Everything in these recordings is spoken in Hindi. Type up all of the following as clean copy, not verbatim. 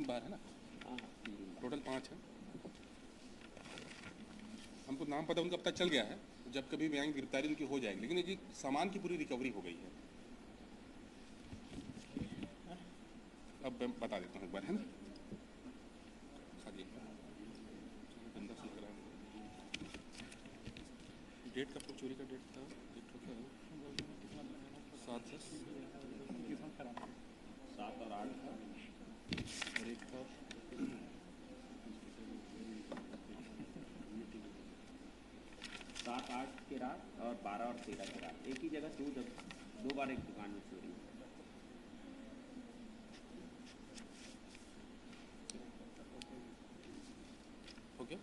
3 बार है ना? हाँ, टोटल 5 है। हमको नाम पता उनका पता चल गया है, जब कभी भी आएंगे गिरफ्तारी उनकी हो जाएगी, लेकिन ये सामान की पूरी रिकवरी हो गई है। अब मैं बता देता हूँ एक बार, है ना? गंदा सा लग रहा है। डेट कब तक चोरी का डेट था? 7/10 7 और 8 था और एक था 7, 8 की रात और 12 और 13 की रात। एक ही जगह दो बार एक दुकान में चोरी हुई। हो गया।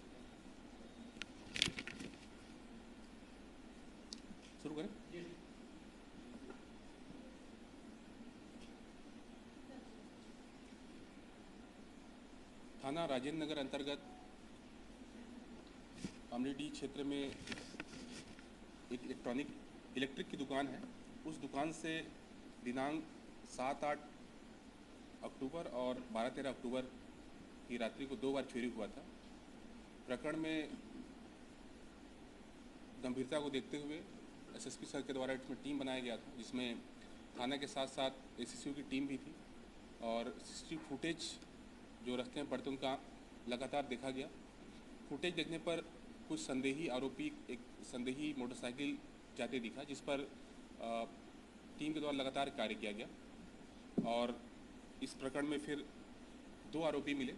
शुरू करें? थाना राजेंद्र नगर अंतर्गत अमरीडी क्षेत्र में एक इलेक्ट्रिक की दुकान है। उस दुकान से दिनांक 7-8 अक्टूबर और 12-13 अक्टूबर की रात्रि को 2 बार चोरी हुआ था। प्रकरण में गंभीरता को देखते हुए एसएसपी सर के द्वारा इसमें टीम बनाया गया था, जिसमें थाना के साथ साथ एसीसीयू की टीम भी थी और सीसीटीवी फुटेज जो रखते हैं पढ़ते उनका लगातार देखा गया। फुटेज देखने पर कुछ संदेही आरोपी एक संदेही मोटरसाइकिल जाते दिखा, जिस पर टीम के द्वारा लगातार कार्य किया गया और इस प्रकरण में फिर 2 आरोपी मिले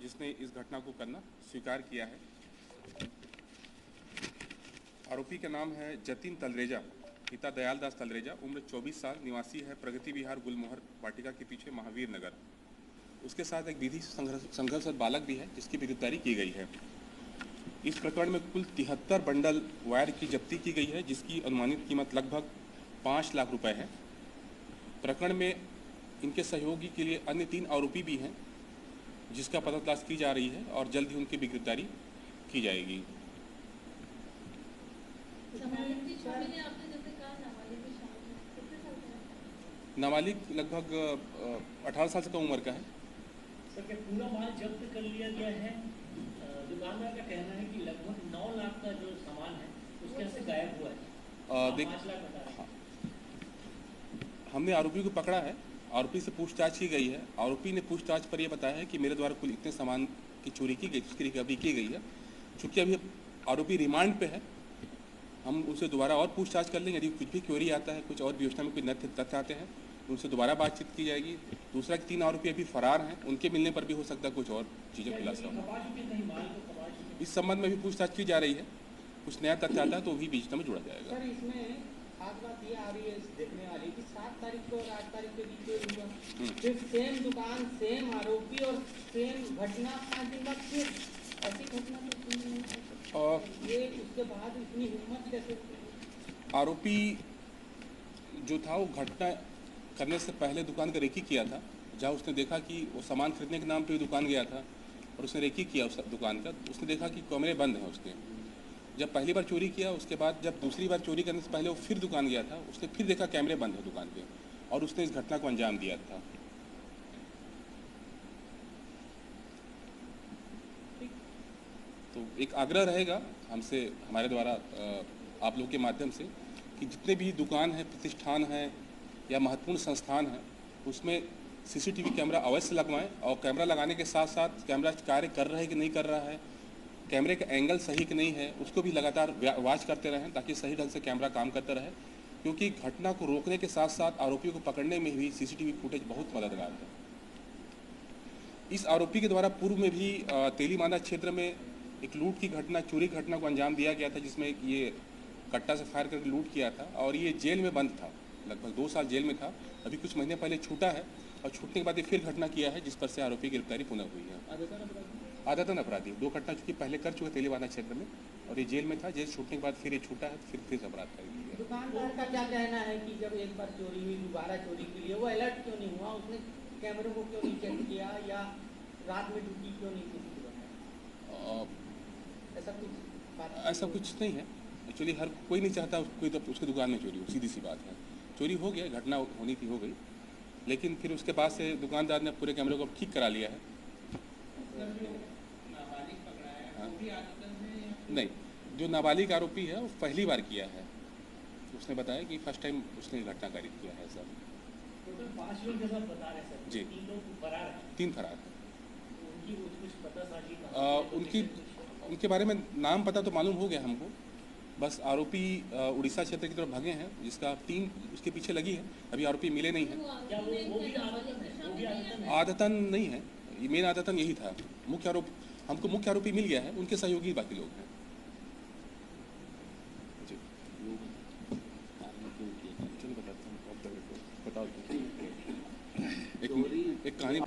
जिसने इस घटना को करना स्वीकार किया है। आरोपी का नाम है जतिन तलरेजा, पिता दयाल दास तलरेजा, उम्र 24 साल, निवासी है प्रगति विहार गुलमोहर वाटिका के पीछे महावीर नगर। उसके साथ एक विधि संघर्ष बालक भी है जिसकी गिरफ्तारी की गई है। इस प्रकरण में कुल 73 बंडल वायर की जब्ती की गई है, जिसकी अनुमानित कीमत लगभग 5 लाख रुपए है। प्रकरण में इनके सहयोगी के लिए अन्य 3 आरोपी भी हैं जिसका पता तलाश की जा रही है और जल्द ही उनकी भी गिरफ्तारी की जाएगी। नाबालिग लगभग 18 साल से कम उम्र का है। सर, क्या पूरा माल जब्त कर लिया गया है? दुकानदार का कहना है कि लगभग 9 लाख का जो सामान है उसके से गायब हुआ है। 5 लाख बता रहे हैं। हमने आरोपी को पकड़ा है, आरोपी से पूछताछ की गई है। आरोपी ने पूछताछ पर यह बताया है कि मेरे द्वारा कुल इतने सामान की चोरी की गई, उसकी रिकवरी की गई है। चूँकि अभी आरोपी रिमांड पे है, हम उनसे दोबारा और पूछताछ कर लेंगे। यदि कुछ भी क्वेरी आता है, कुछ और व्यवस्था में कोई तथ्य आते हैं, उनसे दोबारा बातचीत की जाएगी। दूसरा कि 3 आरोपी अभी फरार हैं, उनके मिलने पर भी हो सकता है कुछ और चीज़ें खुलासा हो। इस संबंध में भी पूछताछ की जा रही है। कुछ नया तथ्य आता है तो भी बीच में जुड़ा जाएगा। सर, इसमें खास बात ये आ रही है देखने वाली कि 7 तारीख को और 8 तारीख के बीच चोरी हुआ, फिर सेम दुकान, सेम आरोपी और सेम घटना 5 दिन बाद फिर ऐसी घटना तो और ये उसके बाद इतनी हिम्मत कैसे? आरोपी जो था वो घटना करने से पहले दुकान का रेकी किया था, जहाँ उसने देखा कि वो सामान खरीदने के नाम पे दुकान गया था और उसने रेकी किया उस दुकान का। उसने देखा कि कैमरे बंद हैं उसके। जब पहली बार चोरी किया, उसके बाद जब दूसरी बार चोरी करने से पहले वो फिर दुकान गया था, उसने फिर देखा कैमरे बंद है दुकान पे और उसने इस घटना को अंजाम दिया था। तो एक आग्रह रहेगा हमसे, हमारे द्वारा आप लोग के माध्यम से, कि जितने भी दुकान हैं, प्रतिष्ठान हैं या महत्वपूर्ण संस्थान हैं, उसमें सीसीटीवी कैमरा अवश्य लगवाएं और कैमरा लगाने के साथ साथ कैमरा कार्य कर रहा है कि नहीं कर रहा है, कैमरे का एंगल सही कि नहीं है, उसको भी लगातार वॉच करते रहें ताकि सही ढंग से कैमरा काम करता रहे। क्योंकि घटना को रोकने के साथ साथ आरोपियों को पकड़ने में भी सीसीटीवी फुटेज बहुत मददगार है। इस आरोपी के द्वारा पूर्व में भी तेलीमांदा क्षेत्र में एक लूट की घटना, चोरी घटना को अंजाम दिया गया था, जिसमें ये कट्टा से फायर करके लूट किया था और ये जेल में बंद था, लगभग 2 साल जेल में था। अभी कुछ महीने पहले छूटा है और छूटने के बाद ये फिर घटना किया है, जिस पर से आरोपी की गिरफ्तारी पुनः हुई है। आदतन अपराधी 2 घटना चूँकि पहले कर चुके तेलीबांधा क्षेत्र में और ये जेल में था। जेल छूटने के बाद फिर ये छूटा है, फिर अपराध कर दिया। दुकानदार का क्या कहना है कि जब एक बार चोरी हुई, दोबारा चोरी के लिए वो अलर्ट क्यों नहीं हुआ? उसने कैमरे को क्यों नहीं चेक किया या रात में ड्यूटी क्यों नहीं की? ऐसा कुछ नहीं है। एक्चुअली हर कोई नहीं चाहता कोई तो उसकी दुकान में चोरी हो, सीधी सी बात है। चोरी हो गया, घटना होनी थी, हो गई। लेकिन फिर उसके बाद से दुकानदार ने पूरे कैमरे को ठीक करा लिया है। नहीं, जो नाबालिग आरोपी है वो पहली बार किया है। उसने बताया कि फर्स्ट टाइम उसने घटनाकारी किया है सर। टोटल 5 लोग जैसा बता रहे हैं सर। जी। 3 लोग फरार हैं। 3 फरार हैं। तो उनकी कुछ पता साझी कहाँ से है? उनके बारे में नाम पता तो मालूम हो गया हमको। बस आरोपी उड़ीसा क्षेत्र की तरफ भागे हैं, जिसका टीम उसके पीछे लगी है। अभी आरोपी मिले नहीं हैं। क्या वो भी आदतन है? वो भी आदतन है? आदतन नहीं है, ये मेन आदतन यही था। हमको मुख्य आरोपी मिल गया है, उनके सहयोगी बाकी लोग हैं। जी, चलो बताता हूँ, बताओ। एक कहानी